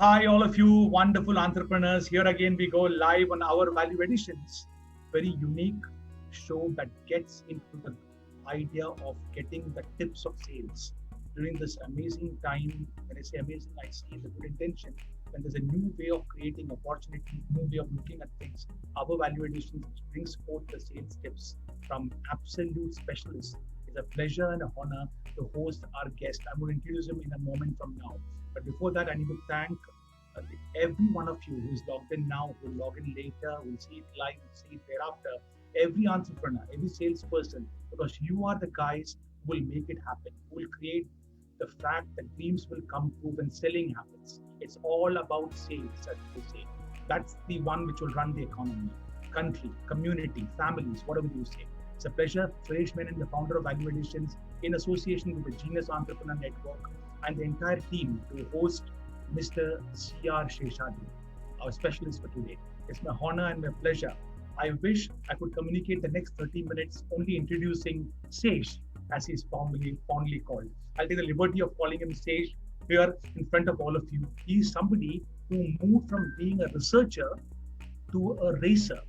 Hi, all of you wonderful entrepreneurs. Here again, we go live on our Value Editions. Very unique show that gets into the idea of getting the tips of sales. During this amazing time, when I say amazing, I see the good intention. When there's a new way of creating opportunity, new way of looking at things, our Value Editions brings forth the sales tips from absolute specialists. It's a pleasure and an honor to host our guest. I'm going to introduce him in a moment from now. But before that, I need to thank every one of you who is logged in now, who will log in later, who will see it live, see it thereafter, every entrepreneur, every salesperson, because you are the guys who will make it happen, who will create the fact that dreams will come true when selling happens. It's all about sales, as they say. That's the one which will run the economy, country, community, families, whatever you say. It's a pleasure. Suresh Menon, the founder of Value Editions, in association with the Genius Entrepreneur Network and the entire team, to host Mr. C.R. Seshadri, our specialist for today. It's my honor and my pleasure. I wish I could communicate the next 30 minutes only introducing Sesh, as he's fondly called. I'll take the liberty of calling him Sesh here in front of all of you. He's somebody who moved from being a researcher to a racer.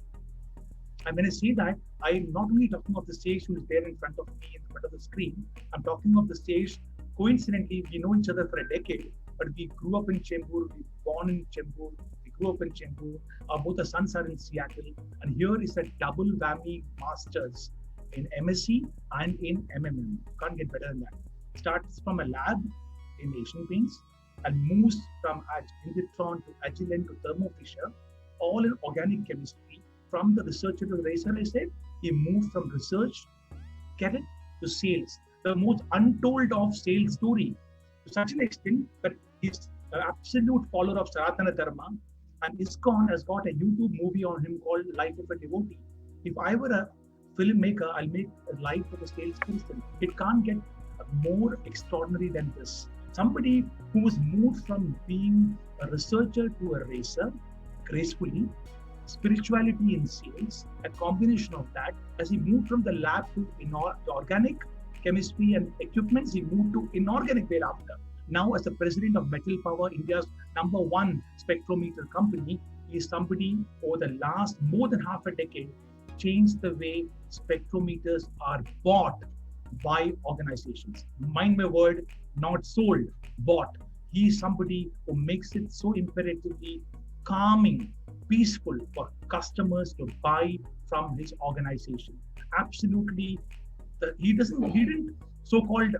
And when I say that, I'm not only talking of the Sesh who is there in front of me, in front of the screen. I'm talking of the Sesh. Coincidentally, we know each other for a decade, but we grew up in Chembur, we were born in Chembur, we grew up in Chembur. Both our sons are in Seattle, and here is a double whammy masters in MSc and in MMM. Can't get better than that. Starts from a lab in Asian Paints and moves from Inditron to Agilent to Thermo Fisher, all in organic chemistry. From the researcher to the racer, I said, he moved from research, get it, to sales. The most untold of sales story, to such an extent that he's an absolute follower of Sanatana Dharma, and ISKCON has got a YouTube movie on him called Life of a Devotee. If I were a filmmaker, I'll make a life of a salesperson. It can't get more extraordinary than this. Somebody who was moved from being a researcher to a racer gracefully, spirituality in sales, a combination of that. As he moved from the lab to organic chemistry and equipments, he moved to inorganic thereafter. Now, as the president of Metal Power, India's #1 spectrometer company, he is somebody over the last more than half a decade changed the way spectrometers are bought by organizations. Mind my word, not sold, bought. He is somebody who makes it so imperatively calming, peaceful for customers to buy from his organization. Absolutely. He didn't so-called,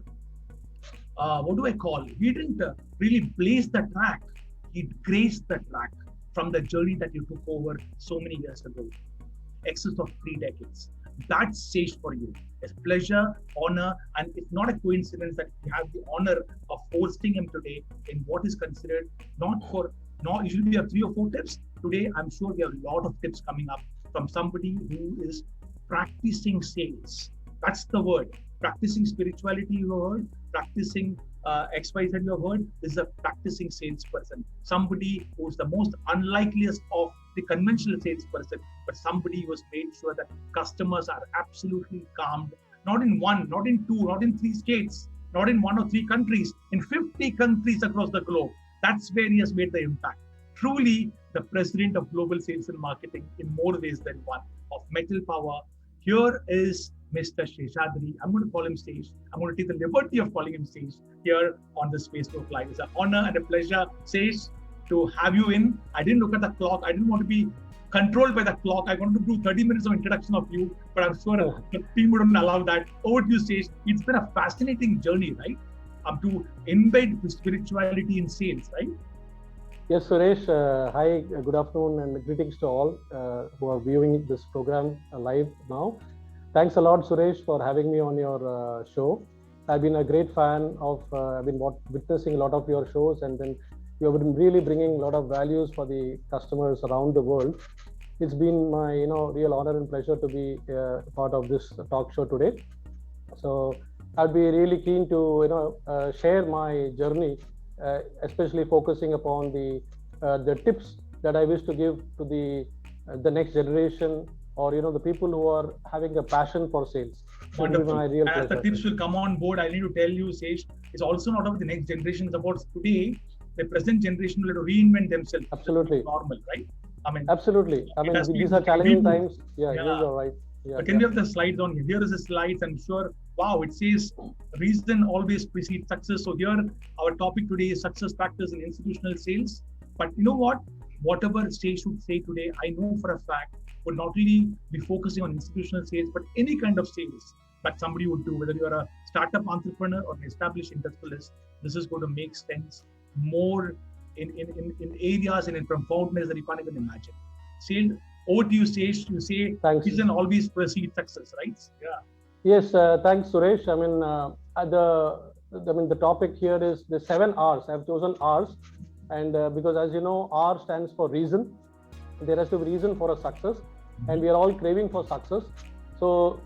he didn't really blaze the track. He graced the track from the journey that you took over so many years ago, excess of 3 decades. That's Sesh for you. It's pleasure, honor, and it's not a coincidence that we have the honor of hosting him today in what is considered usually we have 3 or 4 tips. Today, I'm sure we have a lot of tips coming up from somebody who is practicing sales. That's the word. Practicing spirituality, you have heard. Practicing XYZ, you have heard. This is a practicing salesperson. Somebody who's the most unlikeliest of the conventional salesperson, but somebody who has made sure that customers are absolutely calmed. Not in 1, not in 2, not in 3 states, not in 1 or 3 countries, in 50 countries across the globe. That's where he has made the impact. Truly, the president of global sales and marketing in more ways than one of Metal Power. Here is Mr. Seshadri. I'm going to call him Sesh. I'm going to take the liberty of calling him Sesh here on the Space Talk Live. It's an honor and a pleasure, Sesh, to have you in. I didn't look at the clock. I didn't want to be controlled by the clock. I wanted to do 30 minutes of introduction of you, but I'm sure the team wouldn't allow that. Over to you, Sesh. It's been a fascinating journey, right? To embed the spirituality in sales, right? Yes, Suresh. Hi, good afternoon, and greetings to all who are viewing this program live now. Thanks a lot, Suresh, for having me on your show. I've been a great fan of, I've been witnessing a lot of your shows, and then you have been really bringing a lot of values for the customers around the world. It's been my, real honor and pleasure to be part of this talk show today. So I'd be really keen to, share my journey, especially focusing upon the tips that I wish to give to the next generation, or the people who are having a passion for sales. Wonderful. As the tips will come on board, I need to tell you, Sesh, it's also not about the next generation. It's about today. the present generation will have to reinvent themselves. Absolutely. Normal, right? I mean, absolutely. I mean, these are challenging times. Yeah, you're right. Yeah, but can we have the slides on here? Here is the slides. I'm sure. Wow, it says reason always precedes success. So here, our topic today is success factors in institutional sales. But you know what? Whatever Sage should say today, I know for a fact would not really be focusing on institutional sales, but any kind of sales that somebody would do, whether you're a startup entrepreneur or an established industrialist, this is going to make sense more in areas and in profoundness that you can't even imagine. Sales, over to you, Sage. You say reason always precedes success, right? Yeah. Yes, thanks, Suresh. I mean, the topic here is the 7 R's. I've chosen R's, and because as you know, R stands for reason. There has to be reason for a success, and we are all craving for success. So,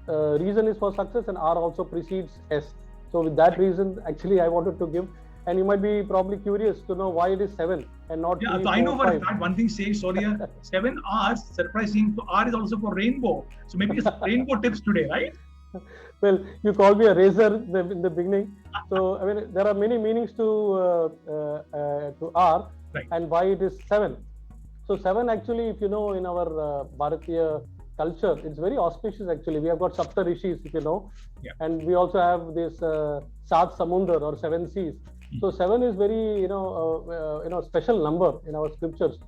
reason is for success, and R also precedes S. So, with that reason, actually, I wanted to give. And you might be probably curious to know why it is 7 and not 3, so 4, I know for 5. a fact one thing, Sage, sorry, 7 R's, surprising. So R is also for rainbow. So maybe it's rainbow tips today, right? Well, you called me a razor in the beginning. So I mean, there are many meanings to R, right. And why it is 7. So 7 actually, if you know, in our Bharatiya culture, it's very auspicious actually. We have got Sapta Rishis, if you know, and we also have this Sat Samundar or 7 seas. So 7 is very special number in our scriptures.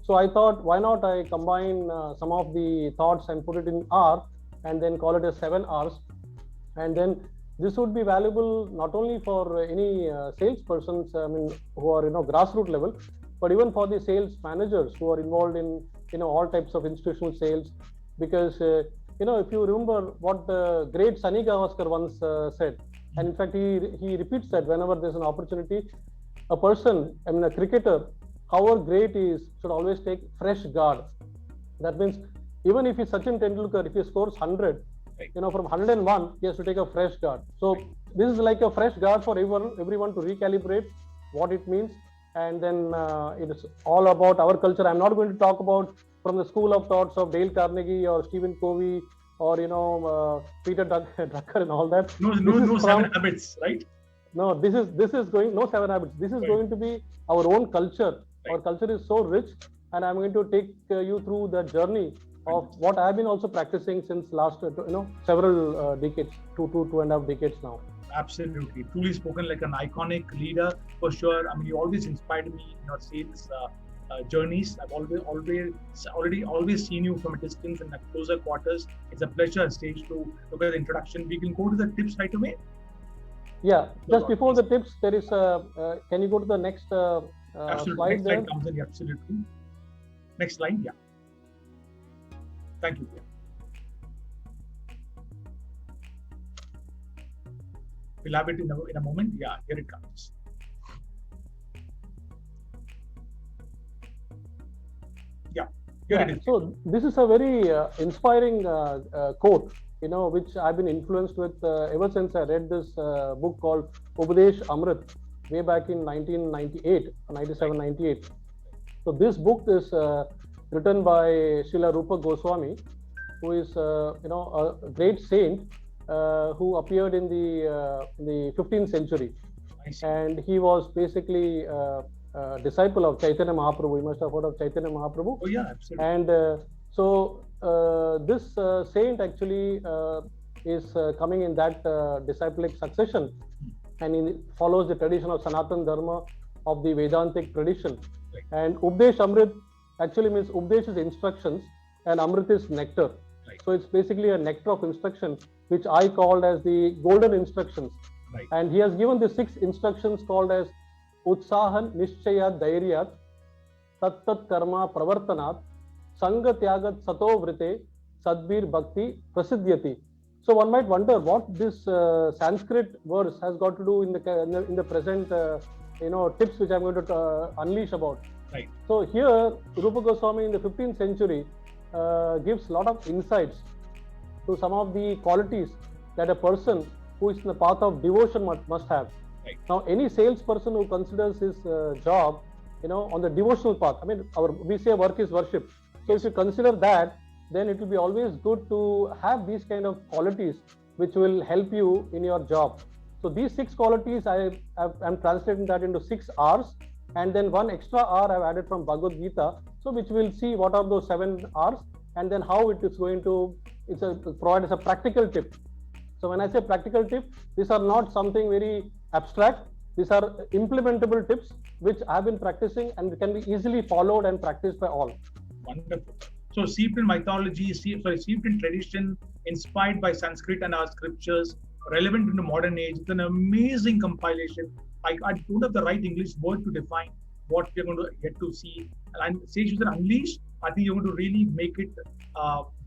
So I thought, why not I combine some of the thoughts and put it in R and then call it as 7 R's, and then this would be valuable not only for any salespersons, I mean, who are grassroots level, but even for the sales managers who are involved in all types of institutional sales. Because if you remember what the great Sunny Gavaskar once said. And in fact, he repeats that whenever there's an opportunity, a person, I mean, a cricketer, however great he is, should always take fresh guard. That means even if he's Sachin Tendulkar, if he scores 100, from 101, he has to take a fresh guard. So this is like a fresh guard for everyone to recalibrate what it means. And then it is all about our culture. I'm not going to talk about from the school of thoughts of Dale Carnegie or Stephen Covey, or Peter Drucker and all that. No 7 habits, right? No, this is going no 7 habits. This is going to be our own culture. Right. Our culture is so rich, and I'm going to take you through the journey of what I've been also practicing since last several decades, 2.5 decades now. Absolutely, truly spoken like an iconic leader for sure. I mean, you always inspired me in your sales journeys. I've always seen you from a distance and at closer quarters. It's a pleasure, Sage, to look at the introduction. We can go to the tips right away. Yeah, just before the tips, there is a. Can you go to the next absolutely. Slide? Next there? Slide comes in. Absolutely. Next slide. Yeah. Thank you. Yeah. We'll have it in a moment. Yeah, here it comes. So this is a very inspiring quote, which I've been influenced with ever since I read this book called Upadesh Amrit way back in 1998, 97, 98. So this book is written by Srila Rupa Goswami, who is a great saint who appeared in the 15th century, and he was basically disciple of Chaitanya Mahaprabhu. You must have heard of Chaitanya Mahaprabhu. Oh yeah, absolutely. And this saint actually is coming in that disciplic succession, and he follows the tradition of Sanatan Dharma of the Vedantic tradition. Right. And Upadesh Amrit actually means Upadesh is instructions and Amrit is nectar. Right. So it's basically a nectar of instruction, which I called as the golden instructions. Right. And he has given the 6 instructions called as Utsahan Nishchayat Dhairyat Tat Karma Pravartanat Sangha Tyagat Sato Vrite Sadbir Bhakti Prasiddhyati. So one might wonder what this Sanskrit verse has got to do in the present tips which I'm going to unleash about. Right. So here Rupa Goswami in the 15th century gives a lot of insights to some of the qualities that a person who is in the path of devotion must have. Right. Now, any salesperson who considers his job, on the devotional path, I mean, we say work is worship. So if you consider that, then it will be always good to have these kind of qualities which will help you in your job. So So these 6 qualities, I'm translating that into 6 R's, and then one extra R I've added from Bhagavad Gita, so which we'll see what are those 7 R's, and then how it is going to provide as a practical tip. So when I say practical tip, these are not something very abstract. These are implementable tips which I've been practicing and can be easily followed and practiced by all. Wonderful. So steeped in mythology, steeped in tradition, inspired by Sanskrit and our scriptures, relevant in the modern age. It's an amazing compilation. I don't have the right English word to define what we're going to get to see. And Sage, you said unleash. I think you're going to really make it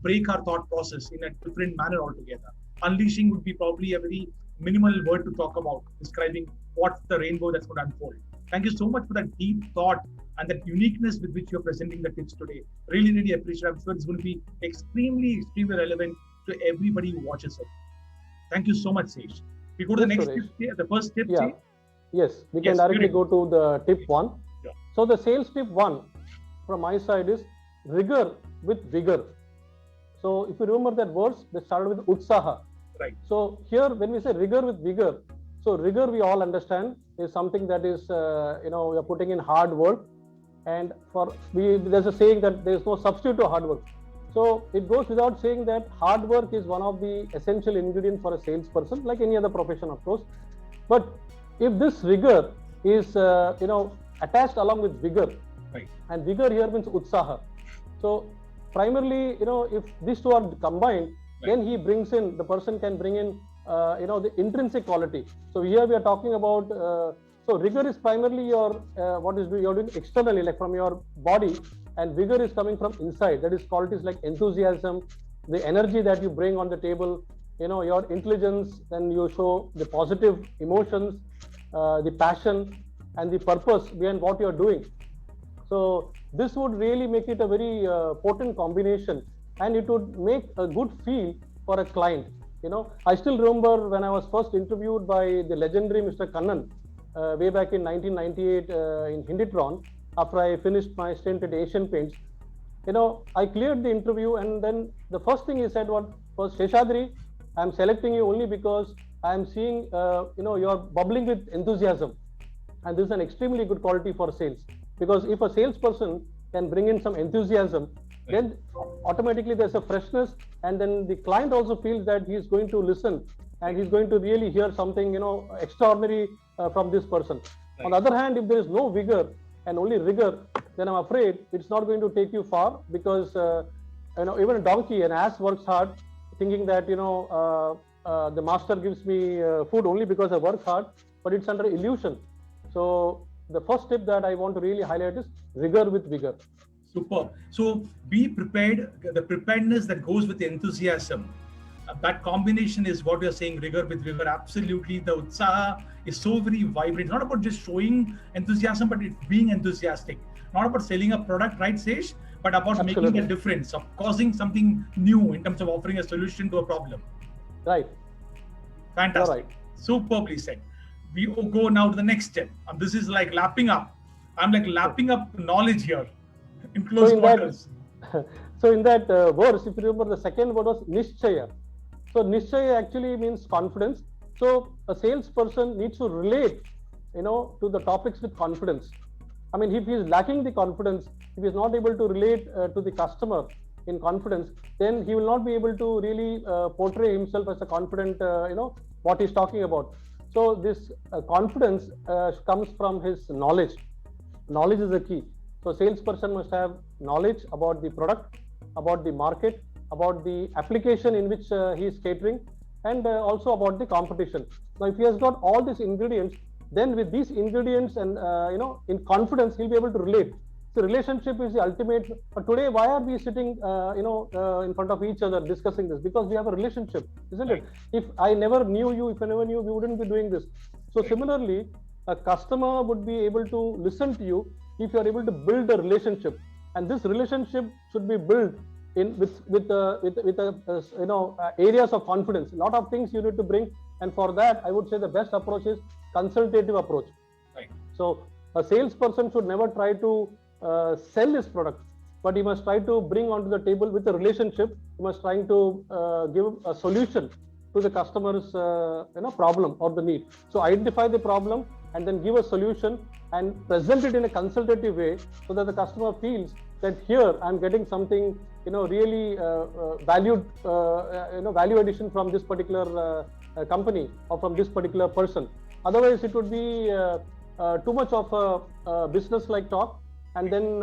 break our thought process in a different manner altogether. Unleashing would be probably a very minimal word to talk about, describing what's the rainbow that's going to unfold. Thank you so much for that deep thought and that uniqueness with which you're presenting the tips today. Really, really appreciate it. I'm sure it's going to be extremely, extremely relevant to everybody who watches it. Thank you so much, Sage. We go to the next tip, the first tip. Yeah. Yes, we can directly go to the tip 1. Yeah. So the sales tip 1 from my side is rigor with vigor. So if you remember that words, they started with utsaha. Right. So here, when we say rigor with vigor, so rigor we all understand is something that is, you're putting in hard work, and there's a saying that there's no substitute to hard work. So it goes without saying that hard work is one of the essential ingredients for a salesperson, like any other profession, of course. But if this rigor is, attached along with vigor, right, and vigor here means utsaha. So primarily, if these two are combined, right, then the person can bring in, the intrinsic quality. So here we are talking about, so rigor is primarily you're doing externally, like from your body, and vigor is coming from inside. That is qualities like enthusiasm, the energy that you bring on the table, your intelligence, then you show the positive emotions, the passion and the purpose behind what you're doing. So this would really make it a very potent combination, and it would make a good feel for a client. I still remember when I was first interviewed by the legendary Mr. Kannan way back in 1998 in Hinditron, after I finished my stint at Asian Paints. I cleared the interview, and then the first thing he said was, Seshadri, I'm selecting you only because I'm seeing, you're bubbling with enthusiasm. And this is an extremely good quality for sales. Because if a salesperson can bring in some enthusiasm, then automatically there's a freshness, and then the client also feels that he's going to listen and he's going to really hear something, extraordinary from this person. Right. On the other hand, if there is no vigor and only rigor, then I'm afraid it's not going to take you far, because even a donkey, an ass works hard, thinking that the master gives me food only because I work hard, but it's under illusion. So the first tip that I want to really highlight is rigor with vigor. Super. So be prepared. The preparedness that goes with the enthusiasm, that combination is what we are saying, rigor with vigor. Absolutely. The utsaha is so very vibrant. It's not about just showing enthusiasm, but it's being enthusiastic. Not about selling a product, right, Sesh? But about Absolutely. making a difference, of causing something new in terms of offering a solution to a problem. Right. Fantastic. You're right. Superbly said. We go now to the next step. This is like lapping up. I'm like lapping up knowledge here in close quarters. So in that verse, if you remember, the second word was nishchaya. So nishchaya actually means confidence. So a salesperson needs to relate, to the topics with confidence. I mean, if he is lacking the confidence, if he is not able to relate to the customer in confidence, then he will not be able to really portray himself as a confident, what he's talking about. So this confidence comes from his knowledge. Knowledge is the key. So salesperson must have knowledge about the product, about the market, about the application in which he is catering, and also about the competition. Now, if he has got all these ingredients, then with these ingredients and in confidence, he'll be able to relate. So relationship is the ultimate. But today, why are we sitting, in front of each other discussing this? Because we have a relationship, isn't it? If I never knew you, if I never knew, we wouldn't be doing this. So similarly, a customer would be able to listen to you if you are able to build a relationship, and this relationship should be built in with areas of confidence. A lot of things you need to bring, and for that, I would say the best approach is consultative approach. Right. So a salesperson should never try to sell his product, but he must try to bring onto the table with a relationship. He must try to give a solution to the customer's problem or the need. So identify the problem and then give a solution and present it in a consultative way so that the customer feels that here I'm getting something really valued value addition from this particular company or from this particular person. Otherwise it would be too much of a business like talk, and then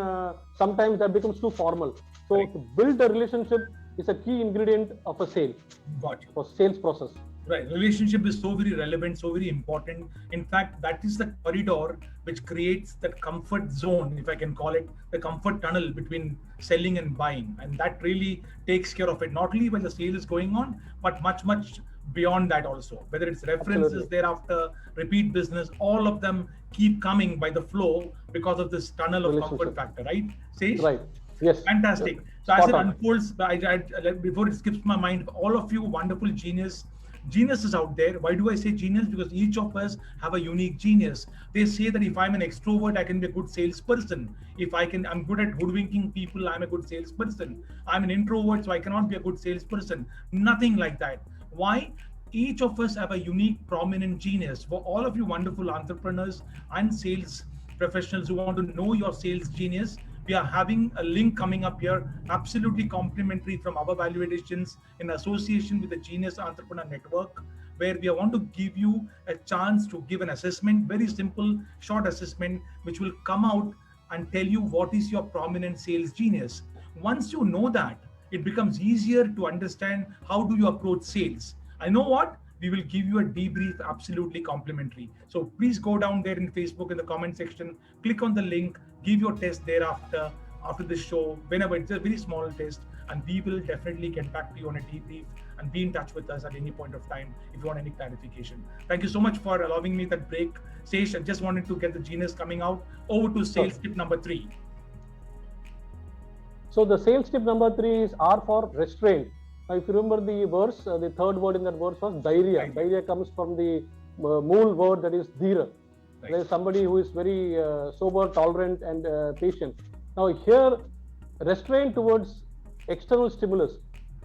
sometimes that becomes too formal. So right. To build a relationship is a key ingredient of a sale. Got you. For sales process. Right. Relationship is so very relevant, so very important. In fact, that is the corridor which creates that comfort zone, if I can call it, the comfort tunnel between selling and buying. And that really takes care of it, not only when the sale is going on, but much, much beyond that also. Whether it's references Absolutely. thereafter, repeat business, all of them keep coming by the flow because of this tunnel of comfort factor, right? Sesh? Right. Yes. Fantastic. So as it unfolds, before it skips my mind, all of you wonderful geniuses out there. Why do I say genius? Because each of us have a unique genius. They say that if I'm an extrovert, I can be a good salesperson. I'm good at hoodwinking people, I'm a good salesperson. I'm an introvert, so I cannot be a good salesperson. Nothing like that. Why? Each of us have a unique, prominent genius. For all of you wonderful entrepreneurs and sales professionals who want to know your sales genius, we are having a link coming up here, absolutely complimentary from our value additions in association with the Genius Entrepreneur Network, where we want to give you a chance to give an assessment, very simple, short assessment, which will come out and tell you what is your prominent sales genius. Once you know that, it becomes easier to understand how do you approach sales. I know what? We will give you a debrief absolutely complimentary. So please go down there in Facebook in the comment section, click on the link, give your test thereafter, after the show, whenever. It's a very small test, and we will definitely get back to you on a debrief and be in touch with us at any point of time if you want any clarification. Thank you so much for allowing me that break. Sesh, I just wanted to get the genius coming out. Over to sales tip number 3. So the sales tip number 3 is R for restraint. Now, if you remember the verse, the third word in that verse was dhairya. Right. Dhairya comes from the mool word that is dhira. Right. There is somebody who is very sober, tolerant, and patient. Now, here, restraint towards external stimulus.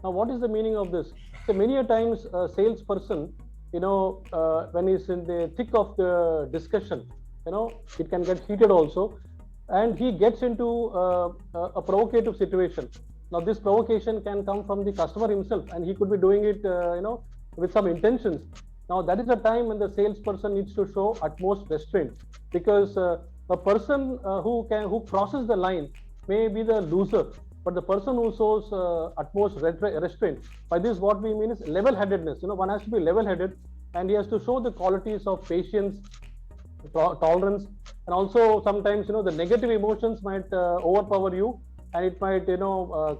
Now, what is the meaning of this? So, many a times, a salesperson, when he's in the thick of the discussion, it can get heated also, and he gets into a provocative situation. Now, this provocation can come from the customer himself, and he could be doing it, with some intentions. Now, that is a time when the salesperson needs to show utmost restraint, because a person who crosses the line may be the loser, but the person who shows utmost restraint. By this, what we mean is level-headedness. One has to be level-headed, and he has to show the qualities of patience, tolerance, and also sometimes the negative emotions might overpower you. And it might, your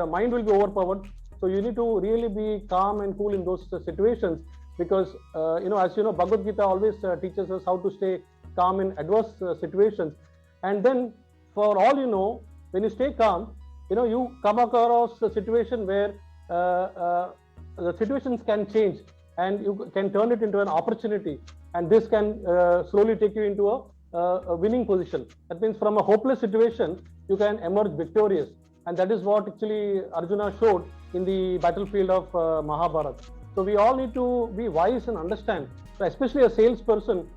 mind will be overpowered. So you need to really be calm and cool in those situations, because, as you know, Bhagavad Gita always teaches us how to stay calm in adverse situations. And then, for all you know, when you stay calm, you come across a situation where the situations can change, and you can turn it into an opportunity. And this can slowly take you into a winning position. That means from a hopeless situation, you can emerge victorious. And that is what actually Arjuna showed in the battlefield of Mahabharata. So we all need to be wise and understand, especially a salesperson,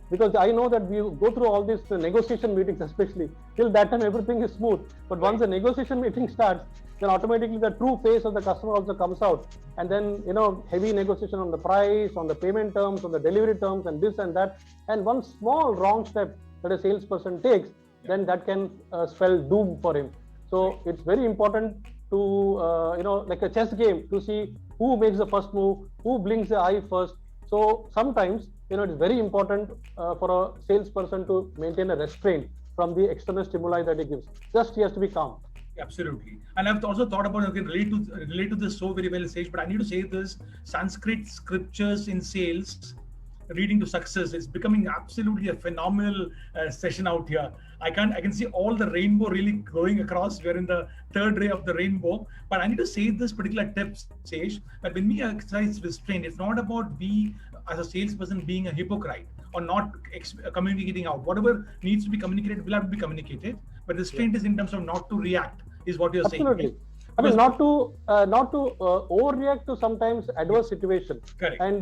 because I know that we go through all these negotiation meetings, especially till that time everything is smooth. But once the negotiation meeting starts, then automatically the true face of the customer also comes out. And then, heavy negotiation on the price, on the payment terms, on the delivery terms, and this and that. And one small wrong step that a salesperson takes, then that can spell doom for him. So it's very important to, like a chess game, to see who makes the first move, who blinks the eye first. So sometimes, it's very important for a salesperson to maintain a restraint from the external stimuli that he gives. Just he has to be calm. Absolutely. And I've also thought about, again, relate to this so very well, Sage, but I need to say this: Sanskrit scriptures in sales, reading to success, is becoming absolutely a phenomenal session out here. I can see all the rainbow really growing across. We're in the third ray of the rainbow. But I need to say this particular tip, Sage, that when we exercise restraint, it's not about we as a salesperson being a hypocrite or not communicating out. Whatever needs to be communicated will have to be communicated. But restraint is in terms of not to react, is what you're saying. Right? I mean, not to overreact to sometimes adverse situation. Correct. And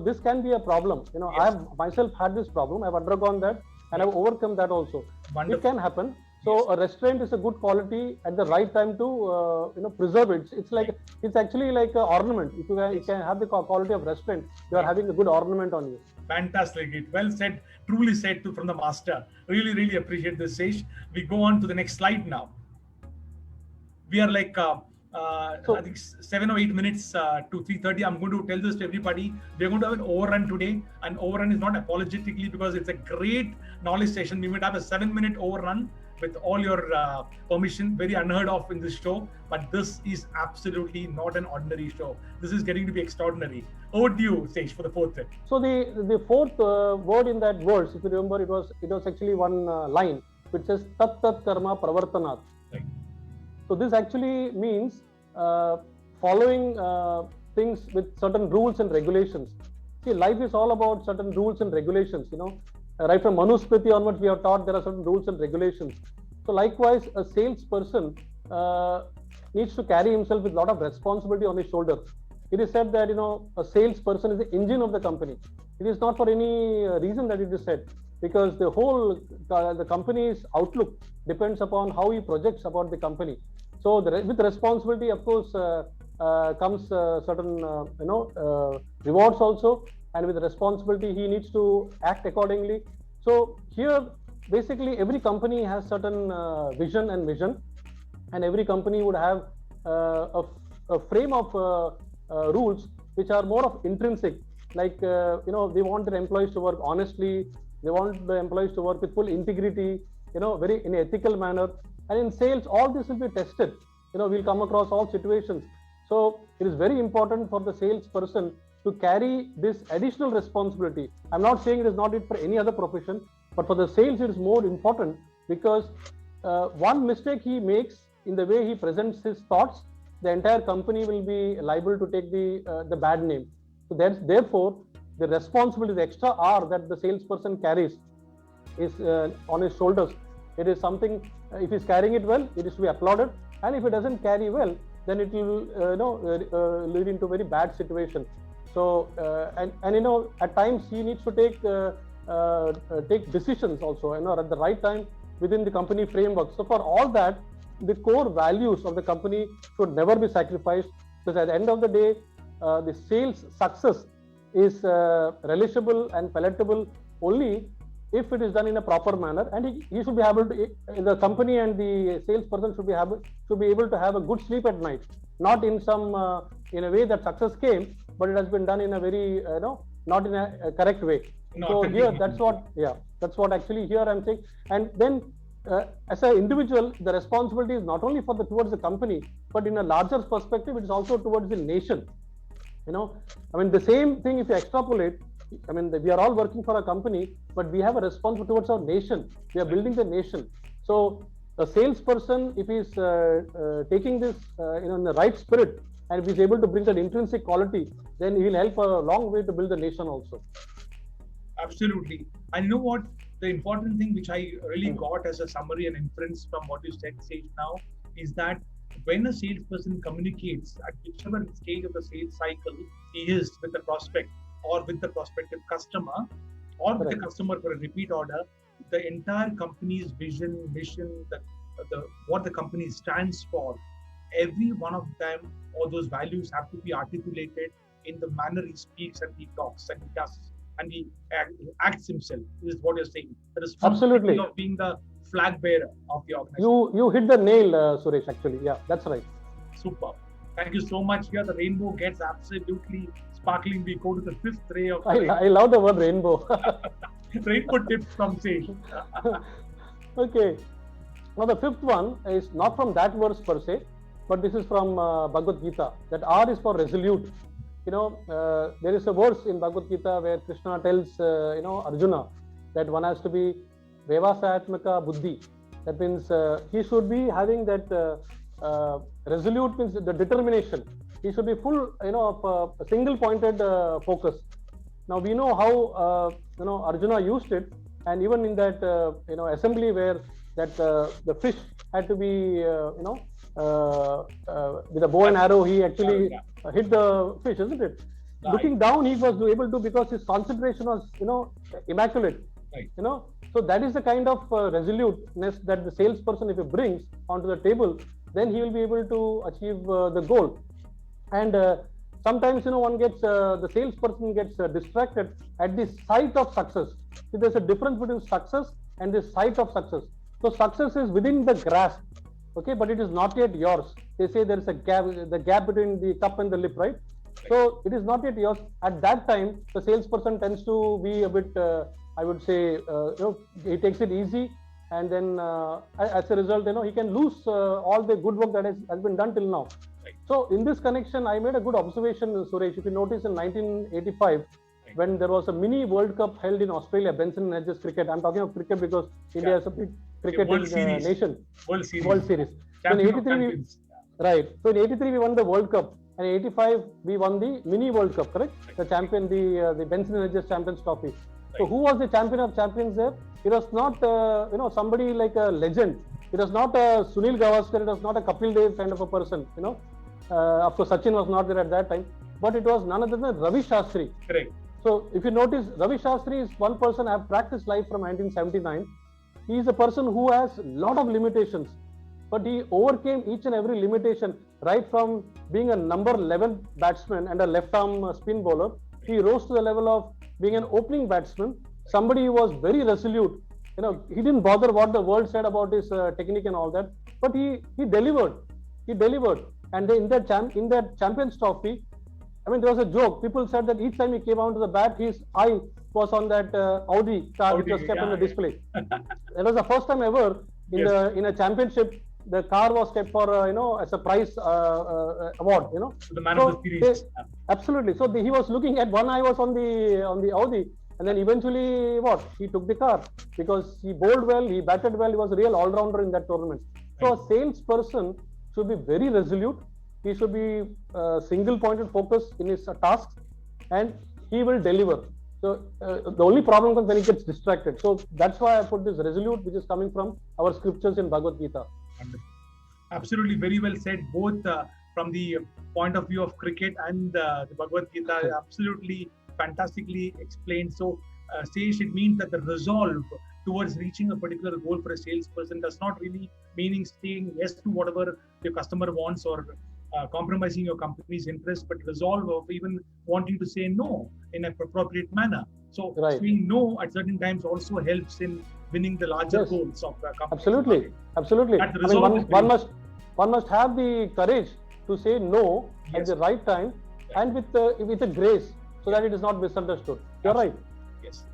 this can be a problem. Yes. I have myself had this problem. I've undergone that, and I've overcome that also. Wonderful. It can happen. So a restraint is a good quality at the right time to preserve it. It's like it's actually like an ornament. If you can have the quality of restraint, you are having a good ornament on you. Fantastic. Well said. Truly said from the master. Really, really appreciate this, Sesh. We go on to the next slide now. We are like I think 7 or 8 minutes to 3:30. I'm going to tell this to everybody. We're going to have an overrun today. And overrun is not apologetically because it's a great knowledge session. We might have a 7-minute overrun with all your permission. Very unheard of in this show. But this is absolutely not an ordinary show. This is getting to be extraordinary. Over to you, Sesh, for the fourth bit. So the fourth word in that verse, if you remember, it was actually one line which says tat tat karma pravartanat. Right. So this actually means following things with certain rules and regulations. See, life is all about certain rules and regulations. Right from Manusmriti onwards, we have taught there are certain rules and regulations. So likewise, a salesperson needs to carry himself with a lot of responsibility on his shoulders. It is said that a salesperson is the engine of the company. It is not for any reason that it is said, because the whole the company's outlook depends upon how he projects about the company. So with responsibility, of course, comes certain rewards also, and with responsibility he needs to act accordingly. So here basically every company has certain vision and mission, and every company would have a frame of rules which are more of intrinsic, like they want their employees to work honestly, they want the employees to work with full integrity, very in an ethical manner. And in sales, all this will be tested. We'll come across all situations. So it is very important for the salesperson to carry this additional responsibility. I'm not saying it is not it for any other profession, but for the sales it is more important, because one mistake he makes in the way he presents his thoughts, the entire company will be liable to take the bad name. So therefore the responsibility, the extra R that the salesperson carries is on his shoulders. It is something, if he's carrying it well, it is to be applauded, and if it doesn't carry well, then it will lead into a very bad situation. So and at times he needs to take decisions also at the right time within the company framework. So for all that, the core values of the company should never be sacrificed, because at the end of the day, the sales success is relishable and palatable only if it is done in a proper manner, and he should be able to, the company and the salesperson should be able to have a good sleep at night, not in some in a way that success came, but it has been done in a very not in a correct way. So here that's what actually here I'm saying. And then as an individual, the responsibility is not only towards the company, but in a larger perspective, it is also towards the nation. The same thing if you extrapolate, we are all working for a company, but we have a responsibility towards our nation. We are building the nation. So a salesperson, if he is taking this in the right spirit, and if he is able to bring that intrinsic quality, then he will help a long way to build the nation also. Absolutely. And you know what? The important thing which I really got as a summary and inference from what you said, Sage, now, is that when a salesperson communicates at whichever stage of the sales cycle he is with the prospect, or with the prospective customer, or with the customer for a repeat order, the entire company's vision, mission, what the company stands for, every one of them, all those values have to be articulated in the manner he speaks and he talks and he does and he acts himself. This is what you're saying. The responsibility of being the flag bearer of the organization. You hit the nail, Suresh. Actually, yeah, that's right. Super. Thank you so much. Here, the rainbow gets absolutely sparkling. We go to the fifth ray of. I love the word rainbow. Rainbow tips from Sage. Okay. Now the fifth one is not from that verse per se, but this is from Bhagavad Gita. That R is for resolute. There is a verse in Bhagavad Gita where Krishna tells Arjuna that one has to be Vevasayatmaka Buddhi. That means he should be having that resolute, means the determination. He should be full, of a single-pointed focus. Now we know how Arjuna used it, and even in that assembly where that the fish had to be with a bow and arrow, he actually hit the fish, isn't it? Right. Looking down, he was able to, because his concentration was, immaculate. Right. So that is the kind of resoluteness that the salesperson, if he brings onto the table, then he will be able to achieve the goal. And sometimes, one gets, the salesperson gets distracted at the sight of success. See, there's a difference between success and the sight of success. So success is within the grasp, okay, but it is not yet yours. They say there is a gap, the gap between the cup and the lip, right? So it is not yet yours. At that time, the salesperson tends to be a bit, I would say, he takes it easy, and then as a result, he can lose all the good work that has been done till now. Right. So in this connection, I made a good observation, Suresh. If you notice, in 1985, when there was a mini World Cup held in Australia, Benson and Hedges cricket. I'm talking of cricket because India is a big cricketing nation. World Series. So in 83, right. So in 83 we won the World Cup, and in 85 we won the mini World Cup, correct? Right. The champion, the Benson and Hedges Champions Trophy. Right. So who was the champion of champions there? It was not somebody like a legend. It was not a Sunil Gavaskar. It was not a Kapil Dev kind of a person. Of course Sachin was not there at that time, but it was none other than Ravi Shastri. Correct. So if you notice, Ravi Shastri is one person I have practiced life from 1979. He is a person who has a lot of limitations, but he overcame each and every limitation, right from being a number 11 batsman and a left arm spin bowler. He rose to the level of being an opening batsman, somebody who was very resolute. He didn't bother what the world said about his technique and all that, but he delivered. He delivered. And in that Champions Trophy, there was a joke. People said that each time he came onto the bat, his eye was on that Audi car, which was kept on the display. That was the first time ever in a championship the car was kept for as a prize award. The man of the series. Absolutely. So he was looking at one eye was on the Audi, and then eventually he took the car because he bowled well, he batted well, he was a real all-rounder in that tournament. So a salesperson should be very resolute. He should be single-pointed focus in his tasks, and he will deliver. So the only problem comes when he gets distracted. So that's why I put this resolute, which is coming from our scriptures in Bhagavad Gita. Absolutely, very well said, both from the point of view of cricket and the Bhagavad Gita. Absolutely fantastically explained. So, Sesh, it means that the resolve towards reaching a particular goal for a salesperson does not really meaning saying yes to whatever your customer wants or compromising your company's interest, but resolve of even wanting to say no in an appropriate manner. So saying no at certain times also helps in winning the larger goals of the company. Absolutely. One must have the courage to say no at the right time and with a grace, so that it is not misunderstood. You're right. Yes.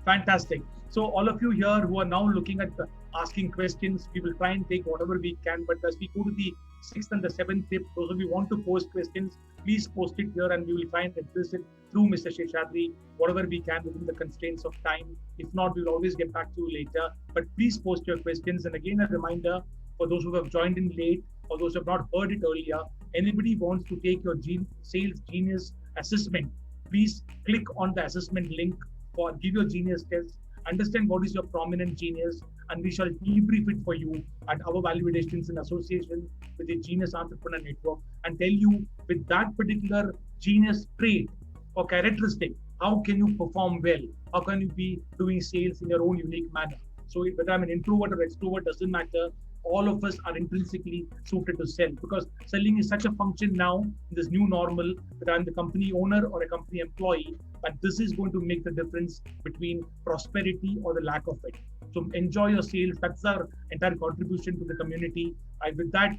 Fantastic. So all of you here who are now looking at asking questions, we will try and take whatever we can. But as we go to the 6th and the 7th tip, those of you who want to post questions, please post it here and we will try and address it through Mr. Seshadri, whatever we can within the constraints of time. If not, we'll always get back to you later. But please post your questions. And again, a reminder for those who have joined in late or those who have not heard it earlier, anybody wants to take your Sales Genius assessment, please click on the assessment link or give your Genius test. Understand what is your prominent genius, and we shall debrief it for you at our validations in association with the Genius Entrepreneur Network and tell you with that particular genius trait or characteristic, how can you perform well? How can you be doing sales in your own unique manner? So whether I'm an introvert or extrovert doesn't matter. All of us are intrinsically suited to sell because selling is such a function now in this new normal, whether I'm the company owner or a company employee, but this is going to make the difference between prosperity or the lack of it. So enjoy your sales. That's our entire contribution to the community. With that,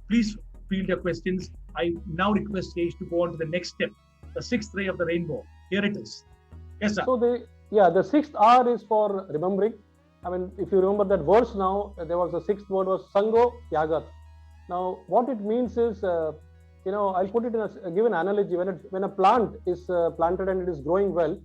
please field your questions. I now request Sage to go on to the next step, the 6th ray of the rainbow. Here it is. Yes, sir. So the 6th R is for remembering. If you remember that verse now, there was the 6th word was Sango Yagat. Now, what it means is, I'll put it in give an analogy. When a plant is planted and it is growing well,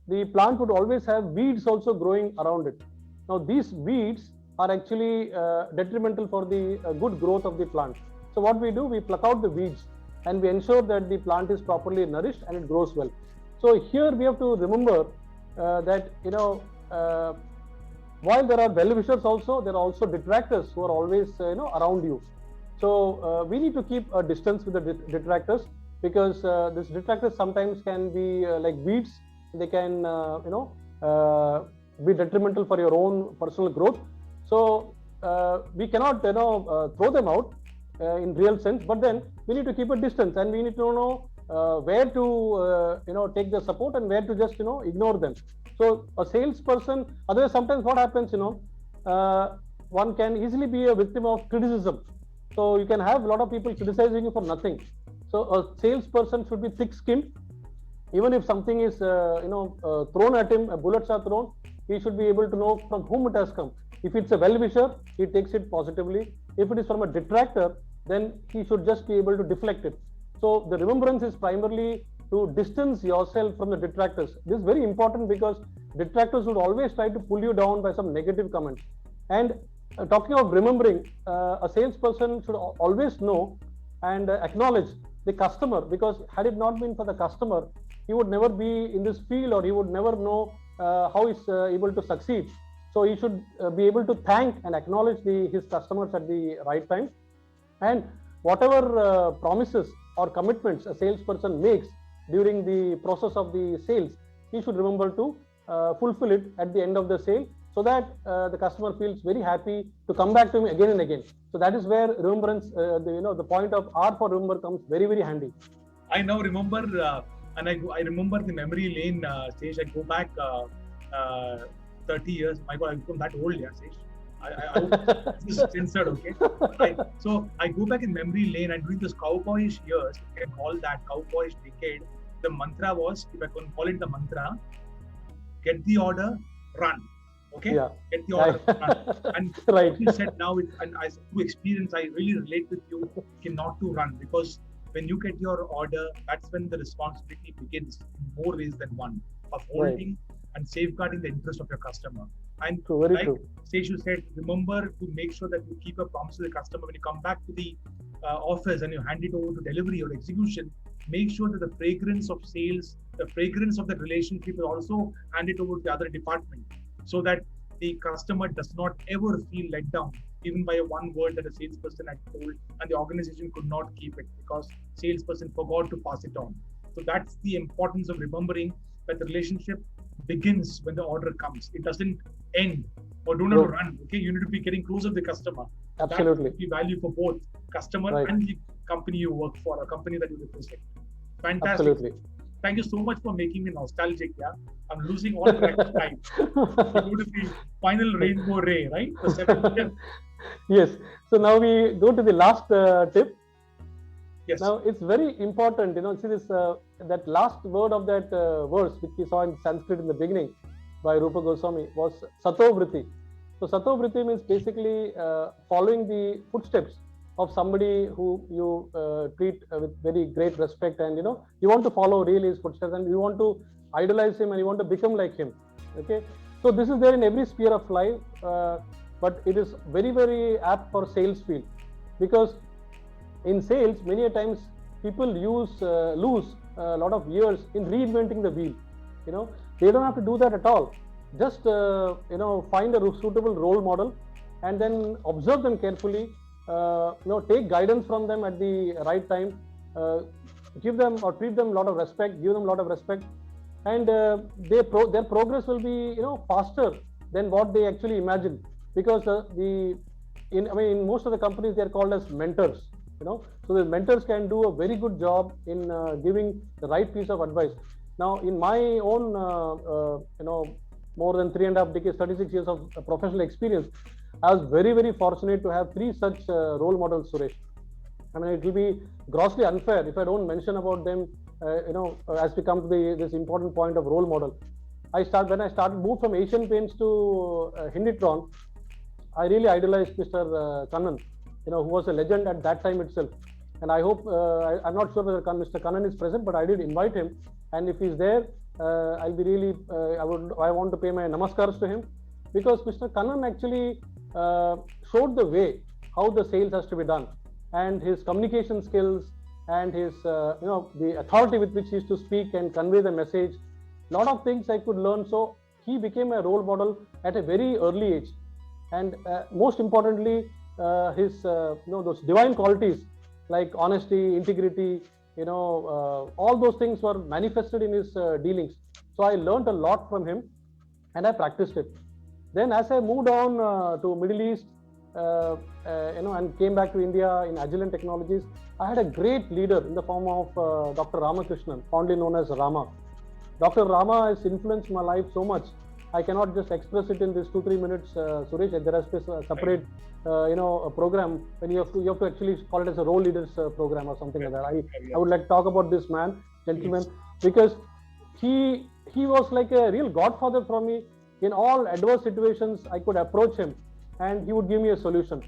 the plant would always have weeds also growing around it. Now, these weeds are actually detrimental for the good growth of the plant. So what we do, we pluck out the weeds and we ensure that the plant is properly nourished and it grows well. So here we have to remember that, while there are well-wishers also, there are also detractors who are always, around you. So we need to keep a distance with the detractors, because these detractors sometimes can be like weeds. They can be detrimental for your own personal growth. So we cannot throw them out in real sense, but then we need to keep a distance, and we need to know where to take the support and where to just ignore them. So a salesperson, otherwise sometimes what happens, one can easily be a victim of criticism. So you can have a lot of people criticizing you for nothing. So a salesperson should be thick-skinned. Even if something is thrown at him, bullets are thrown, he should be able to know from whom it has come. If it's a well-wisher, he takes it positively. If it is from a detractor, then he should just be able to deflect it. So the remembrance is primarily to distance yourself from the detractors. This is very important, because detractors would always try to pull you down by some negative comments. And talking of remembering, a salesperson should always know and acknowledge the customer, because had it not been for the customer, he would never be in this field, or he would never know how he's able to succeed. So he should be able to thank and acknowledge his customers at the right time. And whatever promises or commitments a salesperson makes during the process of the sales, he should remember to fulfill it at the end of the sale, so that the customer feels very happy to come back to him again and again. So that is where remembrance, the point of R for remember comes very, very handy. I now remember, and I remember the memory lane stage. I go back 30 years. My God, I've become that old, yeah, stage. I this is censored, okay? So I go back in memory lane, and during those cowboyish years, you can call that cowboyish decade, the mantra was, if I can call it the mantra, get the order, run. Okay, yeah. Get the order, run. And right. What you said now, and as through experience, I really relate with you, not to run, because when you get your order, that's when the responsibility begins in more ways than one, of holding and safeguarding the interest of your customer. And very like true. Seshu said, remember to make sure that you keep a promise to the customer. When you come back to the office and you hand it over to delivery or execution, make sure that the fragrance of sales, the fragrance of the relationship is also handed over to the other department, so that the customer does not ever feel let down, even by one word that a salesperson had told, and the organization could not keep it because salesperson forgot to pass it on. So that's the importance of remembering that the relationship begins when the order comes. It doesn't end, or don't have to run. Okay, you need to be getting closer to the customer. Absolutely. That's the value for both customer and the company you work for, a company that you represent. Fantastic. Absolutely. Thank you so much for making me nostalgic. Yeah, I'm losing all track of time. We go to the final rainbow ray, right? The seventh tip. Yes. So now we go to the last tip. Yes. Now it's very important, see this, that last word of that verse, which we saw in Sanskrit in the beginning by Rupa Goswami, was Sato Vritti. So Sato Vritti means basically following the footsteps of somebody who you treat with very great respect, and you want to follow really his footsteps, and you want to idolize him, and you want to become like him. Okay. So this is there in every sphere of life, but it is very, very apt for sales field, because in sales, many a times people lose a lot of years in reinventing the wheel. They don't have to do that at all. Just find a suitable role model, and then observe them carefully. Take guidance from them at the right time. Give them or treat them a lot of respect. Give them a lot of respect, and their progress will be faster than what they actually imagine. Because in most of the companies, they are called as mentors. So the mentors can do a very good job in giving the right piece of advice. Now, in my own, more than 3.5 decades, 36 years of professional experience, I was very, very fortunate to have 3 such role models, Suresh. I mean, it will be grossly unfair if I don't mention about them, as we come to this important point of role model. When I moved from Asian Paints to Hinditron, I really idolized Mr. Kannan, who was a legend at that time itself. And I hope, I'm not sure whether Mr. Kannan is present, but I did invite him. And if he's there, I'll be really, I want to pay my namaskars to him, because Mr. Kannan actually showed the way how the sales has to be done, and his communication skills, and his, the authority with which he used to speak and convey the message. A lot of things I could learn. So he became a role model at a very early age. And most importantly, his those divine qualities like honesty, integrity, all those things were manifested in his dealings. So I learned a lot from him, and I practiced it. Then as I moved on to Middle East, and came back to India in Agilent Technologies, I had a great leader in the form of Dr. Ramakrishnan, fondly known as Rama. Dr. Rama has influenced my life so much. I cannot just express it in this 2-3 minutes, Suresh. There has to be a separate, a program when you have to actually call it as a role leaders program or something like that. I would like to talk about this gentleman, because he was like a real godfather for me. In all adverse situations, I could approach him, and he would give me a solution.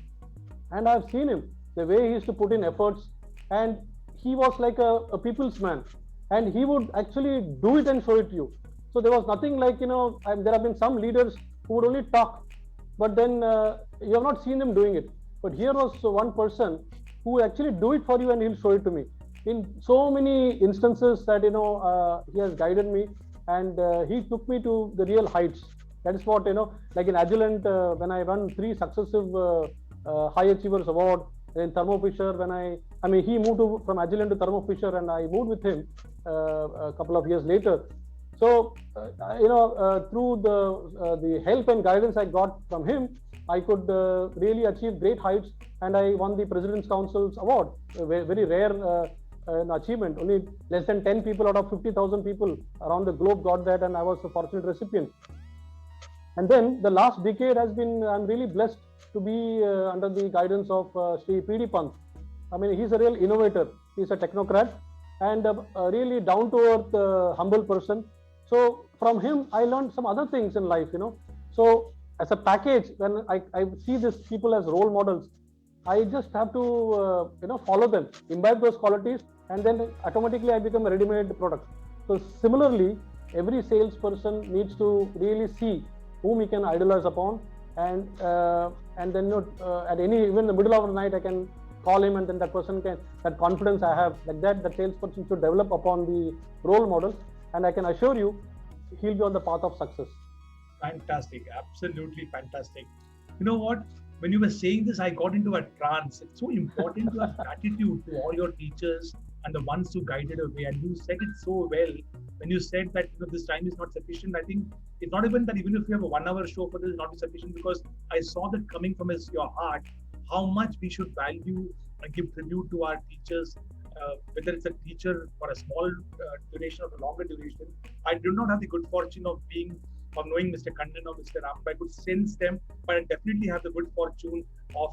And I've seen him, the way he used to put in efforts, and he was like a people's man, and he would actually do it and show it to you. So there was nothing like, there have been some leaders who would only talk, but then you have not seen them doing it. But here was one person who would actually do it for you, and he'll show it to me. In so many instances that, he has guided me, and he took me to the real heights. That is what, like in Agilent, when I won 3 successive High Achievers Award. In Thermo Fisher, he moved from Agilent to Thermo Fisher, and I moved with him a couple of years later. So, through the help and guidance I got from him, I could really achieve great heights, and I won the President's Council's Award, a very rare achievement. Only less than 10 people out of 50,000 people around the globe got that, and I was a fortunate recipient. And then the last decade has been, I'm really blessed to be under the guidance of Sri P.D. Pant. He's a real innovator. He's a technocrat and a really down-to-earth, humble person. So from him, I learned some other things in life, So as a package, when I see these people as role models, I just have to, follow them, imbibe those qualities, and then automatically I become a ready-made product. So similarly, every salesperson needs to really see whom he can idolize upon, and then even in the middle of the night I can call him, and then that person that confidence I have, like that salesperson should develop upon the role model, and I can assure you he'll be on the path of success. Fantastic, absolutely fantastic. You know what? When you were saying this, I got into a trance. It's so important to have gratitude to all your teachers and the ones who guided away. And you said it so well when you said that this time is not sufficient. I think it's not even that even if you have a 1-hour show for this, it's not sufficient, because I saw that coming from your heart, how much we should value and give tribute to our teachers, whether it's a teacher for a small duration or a longer duration. I do not have the good fortune of knowing Mr. Kannan or Mr. Ram. I could sense them, but I definitely have the good fortune of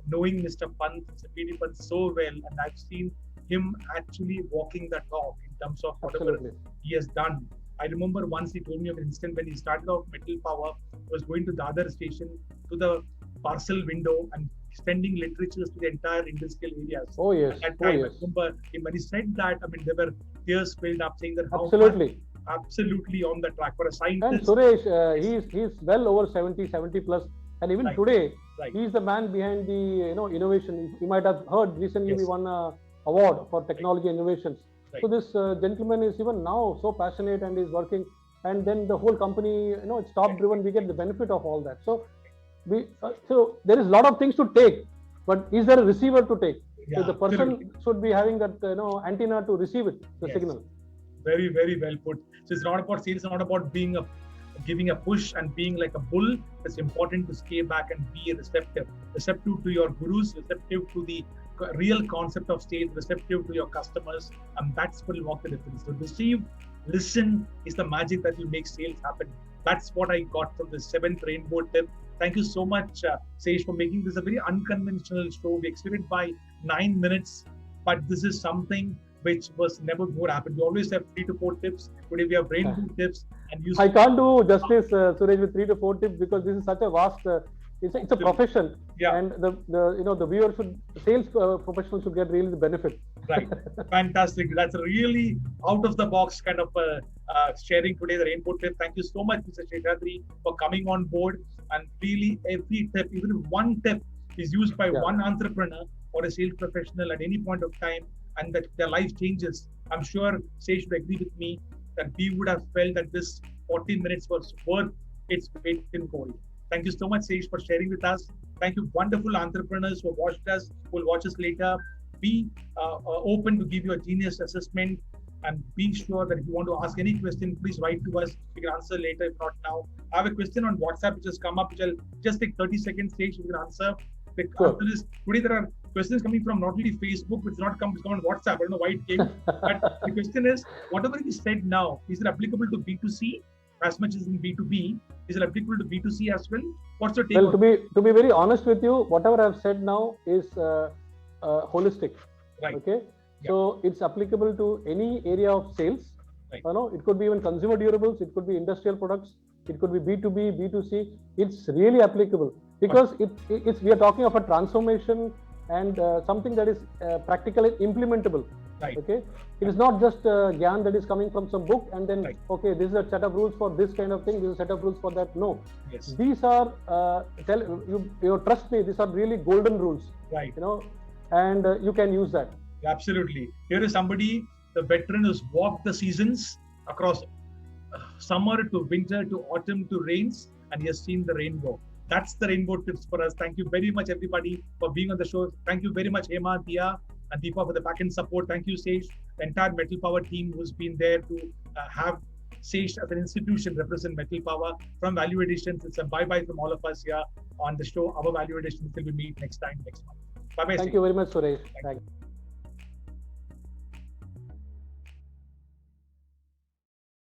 knowing Mr. Pant, Mr. P.D. Pant so well, and I've seen him actually walking the talk in terms of whatever he has done. I remember once he told me of an instant when he started off Metal Power, he was going to the other station, to the parcel window, and sending literatures to the entire industrial areas. Oh yes. At that time, I remember when he said that, there were tears filled up, saying that absolutely on the track for a scientist. And Suresh, he's well over 70 plus, and even today, he's the man behind the innovation. You might have heard recently we won an award for technology innovations. So this gentleman is even now so passionate and is working, and then the whole company, it's top driven. We get the benefit of all that. So so there is a lot of things to take, but is there a receiver to take? So the person should be having that antenna to receive it, the signal. Very, very well put. So it's not about sales, it's not about giving a push and being like a bull. It's important to stay back and be receptive to your gurus, receptive to the real concept of sales, receptive to your customers, and that's what will work the difference. So receive, listen is the magic that will make sales happen. That's what I got from the 7th rainbow tip. Thank you so much, Sesh, for making this a very unconventional show. We exceeded by 9 minutes, but this is something which was never more happened. We always have 3 to 4 tips. Today we have rainbow tips, and I can't do justice, Suresh, with 3 to 4 tips, because this is such a vast. It's a profession, and the viewer sales professional should get really the benefit. Right, fantastic. That's a really out of the box kind of sharing today the rainbow tip. Thank you so much, Mr. Seshadri, for coming on board. And really, every tip, even if one tip is used by one entrepreneur or a sales professional at any point of time, and that their life changes, I'm sure Sesh would agree with me that we would have felt that this 40 minutes was worth its weight in gold. Thank you so much, Sesh, for sharing with us. Thank you, wonderful entrepreneurs who watched us, who will watch us later. Be open to give you a genius assessment, and be sure that if you want to ask any question, please write to us. We can answer later, if not now. I have a question on WhatsApp which has come up, which I'll just take 30 seconds, Sesh, you can answer. The answer is, today there are questions coming from not only Facebook, which not come on WhatsApp. I don't know why it came. But the question is, whatever is said now, is it applicable to B2C as much as in B2B? Is it applicable to B2C as well? What's your take? Well, to be very honest with you, whatever I've said now is holistic. Right. Okay. Yeah. So it's applicable to any area of sales. Right. It could be even consumer durables. It could be industrial products. It could be B2B, B2C. It's really applicable because we are talking of a transformation and something that is practically implementable. Right. Okay. It is not just gyan that is coming from some book and then okay, this is a set of rules for this kind of thing. This is a set of rules for that. No. Yes. These are you trust me. These are really golden rules. Right. And you can use that. Absolutely. Here is somebody, the veteran, who's walked the seasons across summer to winter to autumn to rains, and he has seen the rainbow. That's the rainbow tips for us. Thank you very much, everybody, for being on the show. Thank you very much, Hema, Tia, and Deepa for the back-end support. Thank you, Sesh, the entire Metal Power team who's been there to have Sesh as an institution represent Metal Power. From Value Additions, it's a bye-bye from all of us here on the show. Our Value Additions will be meet next month. Bye-bye. Thank you very much, Suresh. Thank you.